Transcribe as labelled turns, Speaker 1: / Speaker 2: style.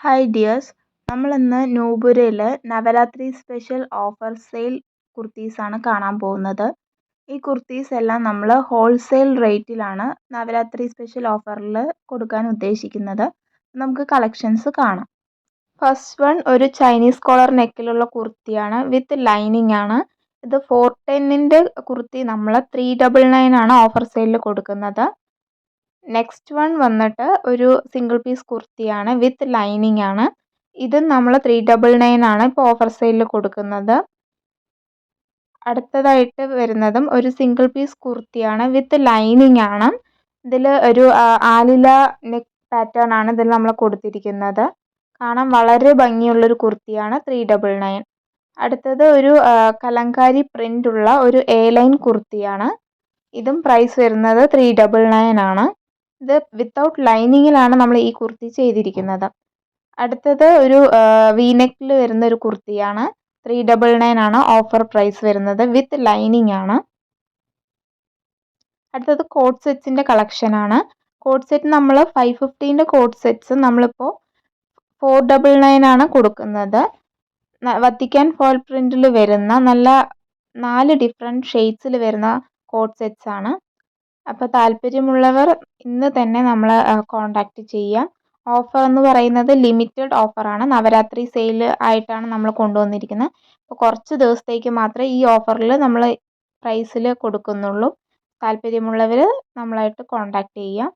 Speaker 1: Hi dears, നമ്മളിന്ന് നൂപുരയിൽ Navaratri special offer sale കുർത്തീസാണ് കാണാൻ പോകുന്നത്. ഈ കുർത്തീസ് എല്ലാം നമ്മൾ ഹോൾസെയിൽ റേറ്റിലാണ് നവരാത്രി സ്പെഷ്യൽ ഓഫറിൽ കൊടുക്കാൻ ഉദ്ദേശിക്കുന്നത്. നമുക്ക് കളക്ഷൻസ് കാണാം. ഫസ്റ്റ് വൺ ഒരു ചൈനീസ് കോളർ നെക്കിലുള്ള കുർത്തിയാണ്, വിത്ത് ലൈനിങ് ആണ്. ഇത് 410ൻ്റെ കുർത്തി നമ്മൾ 399 ആണ് ഓഫർ സെയിലിൽ കൊടുക്കുന്നത്. നെക്സ്റ്റ് വൺ വന്നിട്ട് ഒരു സിംഗിൾ പീസ് കുർത്തിയാണ്, വിത്ത് ലൈനിങ് ആണ്. ഇത് നമ്മൾ 399 ആണ് ഇപ്പോൾ ഓഫർ സെയിലിൽ കൊടുക്കുന്നത്. അടുത്തതായിട്ട് വരുന്നതും ഒരു സിംഗിൾ പീസ് കുർത്തിയാണ്, വിത്ത് ലൈനിങ് ആണ്. ഇതിൽ ഒരു ആലില നെക്ക് പാറ്റേൺ ആണ് ഇതിൽ നമ്മൾ കൊടുത്തിരിക്കുന്നത്. കാണാൻ വളരെ ഭംഗിയുള്ളൊരു കുർത്തിയാണ്, 399. അടുത്തത് ഒരു കലങ്കാരി പ്രിൻ്റ് ഉള്ള ഒരു എ ലൈൻ കുർത്തിയാണ്. ഇതും പ്രൈസ് വരുന്നത് 399 ആണ്. ഇത് വിത്തൗട്ട് ലൈനിങ്ങിലാണ് നമ്മൾ ഈ കുർത്തി ചെയ്തിരിക്കുന്നത്. അടുത്തത് ഒരു വീനെക്കിൽ വരുന്ന ഒരു കുർത്തിയാണ്, 399 ആണ് ഓഫർ പ്രൈസ് വരുന്നത്, വിത്ത് ലൈനിങ് ആണ്. അടുത്തത് കോട്ട് സെറ്റ്സിൻ്റെ കളക്ഷനാണ്. കോട്ട് സെറ്റ് നമ്മൾ 550ൻ്റെ കോട്ട് സെറ്റ്സ് നമ്മളിപ്പോൾ 499 ആണ് കൊടുക്കുന്നത്. വത്തിക്കാൻ ഫോയിൽ പ്രിൻറ്റിൽ വരുന്ന നല്ല 4 ഡിഫറെൻറ്റ് ഷെയ്ഡ്സിൽ വരുന്ന കോട്ട് സെറ്റ്സ് ആണ്. അപ്പോൾ താല്പര്യമുള്ളവർ ഇന്ന് തന്നെ നമ്മൾ കോൺടാക്റ്റ് ചെയ്യാം. ഓഫർ എന്ന് പറയുന്നത് ലിമിറ്റഡ് ഓഫറാണ്, നവരാത്രി സെയിൽ ആയിട്ടാണ് നമ്മൾ കൊണ്ടുവന്നിരിക്കുന്നത്. അപ്പോൾ കുറച്ച് ദിവസത്തേക്ക് മാത്രമേ ഈ ഓഫറിൽ നമ്മൾ പ്രൈസിൽ കൊടുക്കുന്നുള്ളൂ. താല്പര്യമുള്ളവർ നമ്മളായിട്ട് കോൺടാക്റ്റ് ചെയ്യാം.